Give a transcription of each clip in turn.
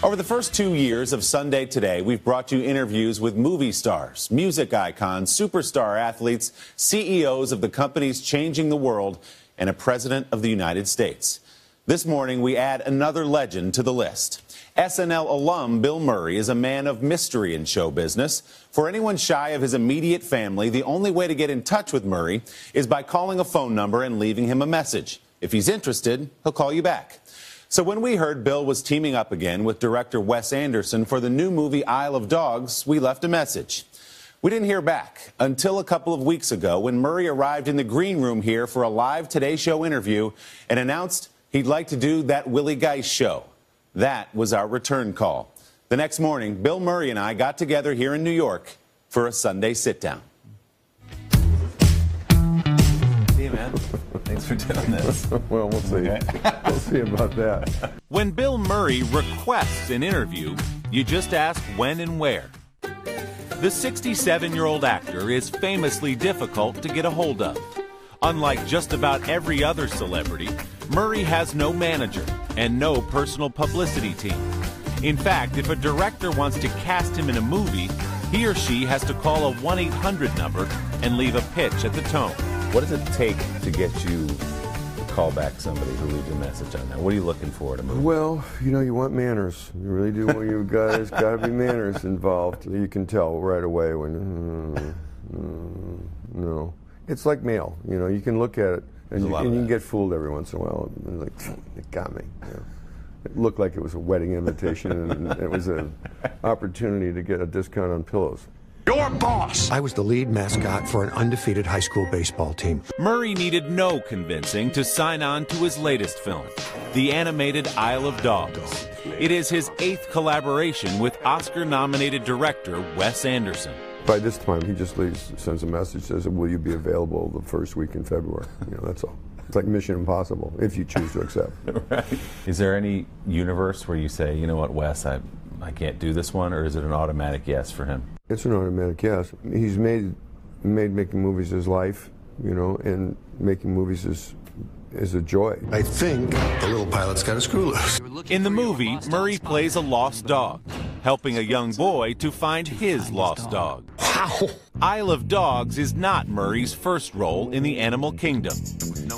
Over the first 2 years of Sunday Today, we've brought you interviews with movie stars, music icons, superstar athletes, CEOs of the companies changing the world, and a president of the United States. This morning, we add another legend to the list. SNL alum Bill Murray is a man of mystery in show business. For anyone shy of his immediate family, the only way to get in touch with Murray is by calling a phone number and leaving him a message. If he's interested, he'll call you back. So when we heard Bill was teaming up again with director Wes Anderson for the new movie Isle of Dogs, we left a message. We didn't hear back until a couple of weeks ago when Murray arrived in the green room here for a live Today Show interview and announced he'd like to do that Willie Geist show. That was our return call. The next morning, Bill Murray and I got together here in New York for a Sunday sit-down. See you, man. Thanks for doing this. Well, we'll see. Okay. We'll see about that. When Bill Murray requests an interview, you just ask when and where. The 67-year-old actor is famously difficult to get a hold of. Unlike just about every other celebrity, Murray has no manager and no personal publicity team. In fact, if a director wants to cast him in a movie, he or she has to call a 1-800 number and leave a pitch at the tone. What does it take to get you to call back somebody who leaves a message on that? What are you looking for in a movie? Well, you know, you want manners. You really do. There's got to be manners involved. You can tell right away when, no. It's like mail. You know, you can look at it and you can get fooled every once in a while. And like, it got me. You know. It looked like it was a wedding invitation and it was an opportunity to get a discount on pillows. Your boss! I was the lead mascot for an undefeated high school baseball team. Murray needed no convincing to sign on to his latest film, the animated Isle of Dogs. It is his 8th collaboration with Oscar-nominated director Wes Anderson. By this time, he just sends a message, says, will you be available the first week in February? You know, that's all. It's like Mission Impossible, if you choose to accept. Right. Is there any universe where you say, you know what, Wes, I can't do this one, or is it an automatic yes for him? It's an automatic yes. He's made making movies his life, you know, and making movies is a joy. I think the little pilot's got a screw loose. In the movie, Murray plays a lost dog, helping a young boy to find his lost dog. Wow! Isle of Dogs is not Murray's first role in the animal kingdom.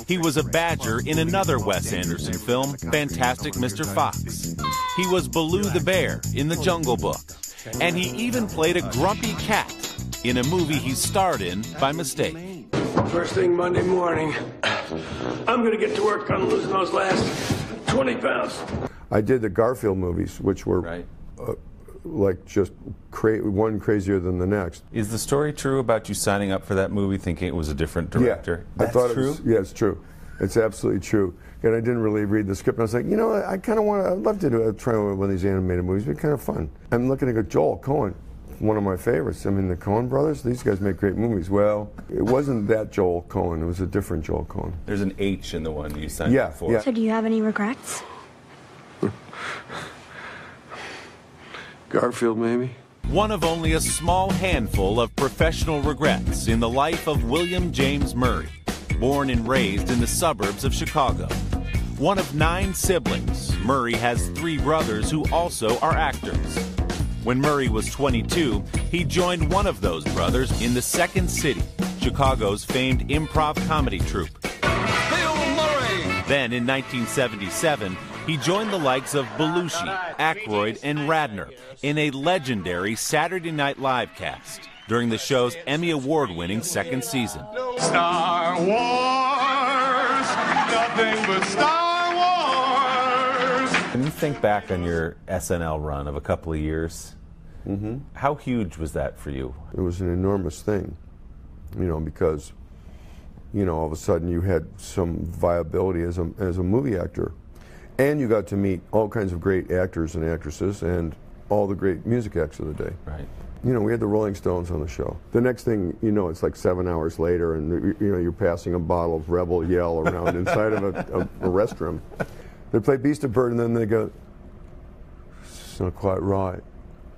He was a badger in another Wes Anderson film, Fantastic Mr. Fox. He was Baloo the bear in The Jungle Book. And he even played a grumpy cat in a movie he starred in by mistake. First thing Monday morning, I'm going to get to work on losing those last 20 pounds. I did the Garfield movies, which were like just one crazier than the next. Is the story true about you signing up for that movie thinking it was a different director? Yeah, That's I thought true? Yeah, it's true. It's absolutely true. And I didn't really read the script. And I was like, you know, I kind of want to, I'd love to try one of these animated movies. It'd be kind of fun. I'm looking at Joel Coen, one of my favorites. I mean, the Coen brothers, these guys make great movies. Well, it wasn't that Joel Coen. It was a different Joel Coen. There's an H in the one you signed up for. Yeah. So do you have any regrets? Garfield, maybe? One of only a small handful of professional regrets in the life of William James Murray, born and raised in the suburbs of Chicago. One of 9 siblings, Murray has 3 brothers who also are actors. When Murray was 22, he joined one of those brothers in the Second City, Chicago's famed improv comedy troupe. Bill Murray! Then in 1977, he joined the likes of Belushi, Aykroyd, and Radner in a legendary Saturday Night Live cast during the show's Emmy Award-winning 2nd season. Star Wars! Nothing but Star Wars! When you think back on your SNL run of a couple of years, how huge was that for you? It was an enormous thing, you know, because, you know, all of a sudden you had some viability as a movie actor. And you got to meet all kinds of great actors and actresses and all the great music acts of the day. Right. You know, we had the Rolling Stones on the show. The next thing you know, it's like 7 hours later, and you know, you're passing a bottle of Rebel Yell around inside of a restroom. They play Beast of Burden, and then they go, it's not quite right.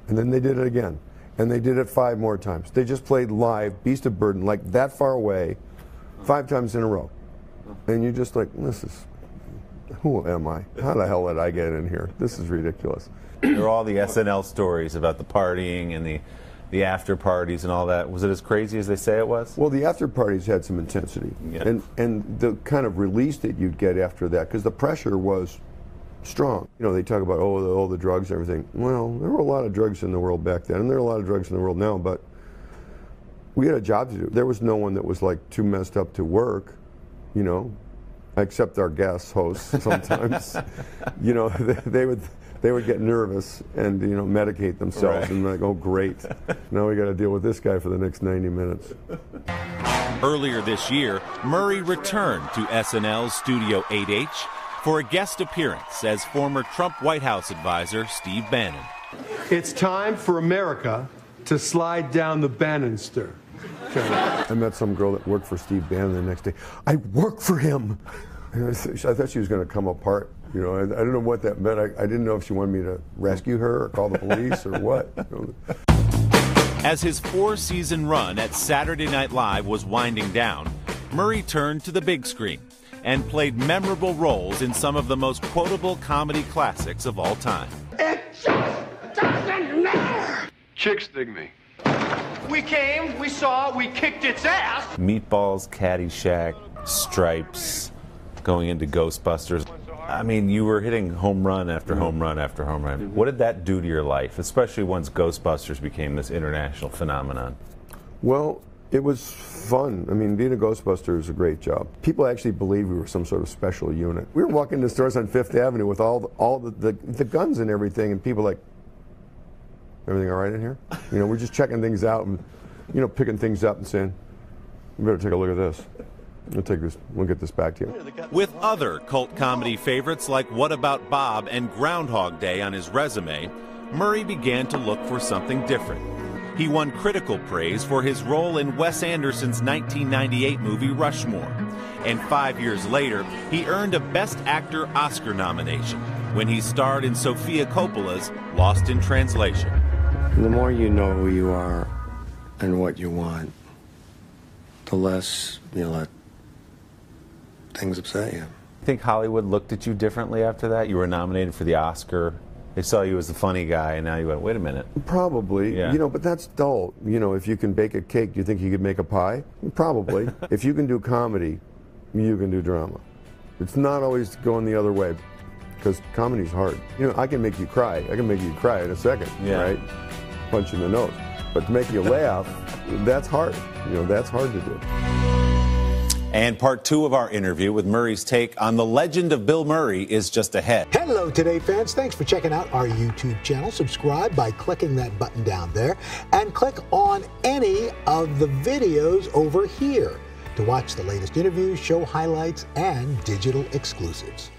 And then they did it again. And they did it 5 more times. They just played live Beast of Burden, like that far away, 5 times in a row. And you're just like, this is who am I? How the hell did I get in here? This is ridiculous. There are all the SNL stories about the partying and the after parties and all that. Was it as crazy as they say it was? Well, the after parties had some intensity, Yeah. and the kind of release that you'd get after that, because the pressure was strong. You know, they talk about all the drugs and everything. Well, there were a lot of drugs in the world back then, and there are a lot of drugs in the world now, but we had a job to do. There was no one that was like too messed up to work, you know, except our guest hosts sometimes. You know, they would get nervous and, you know, medicate themselves, right. and like, oh great, now we got to deal with this guy for the next 90 minutes. Earlier this year, Murray returned to SNL's Studio 8H for a guest appearance as former Trump White House advisor Steve Bannon. It's time for America to slide down the Bannister. Okay. I met some girl that worked for Steve Bannon the next day. I work for him. And I thought she was going to come apart. You know, I don't know what that meant. I didn't know if she wanted me to rescue her or call the police or what. As his 4-season run at Saturday Night Live was winding down, Murray turned to the big screen and played memorable roles in some of the most quotable comedy classics of all time. It just doesn't matter. Chicks dig me. We came, we saw, we kicked its ass. Meatballs, Caddyshack, Stripes, going into Ghostbusters. I mean, you were hitting home run after home run after home run. What did that do to your life, especially once Ghostbusters became this international phenomenon? Well, it was fun. I mean, being a Ghostbuster is a great job. People actually believed we were some sort of special unit. We were walking into stores on Fifth Avenue with all the guns and everything, and people like, everything all right in here? You know, we're just checking things out and, you know, picking things up and saying, we better take a look at this. We'll take this. We'll get this back to you. With other cult comedy favorites like What About Bob and Groundhog Day on his resume, Murray began to look for something different. He won critical praise for his role in Wes Anderson's 1998 movie Rushmore. And 5 years later, he earned a Best Actor Oscar nomination when he starred in Sofia Coppola's Lost in Translation. The more you know who you are and what you want, the less you let things upset you. You think Hollywood looked at you differently after that? You were nominated for the Oscar. They saw you as the funny guy, and now you went, wait a minute. Probably, Yeah. you know, but that's dull. You know, if you can bake a cake, do you think you could make a pie? Probably. If you can do comedy, you can do drama. It's not always going the other way, because comedy's hard. You know, I can make you cry. I can make you cry in a second, Yeah. right? Punch in the nose. But to make you laugh, that's hard. You know, that's hard to do. And part 2 of our interview with Murray's take on the legend of Bill Murray is just ahead. Hello, Today fans. Thanks for checking out our YouTube channel. Subscribe by clicking that button down there and click on any of the videos over here to watch the latest interviews, show highlights, and digital exclusives.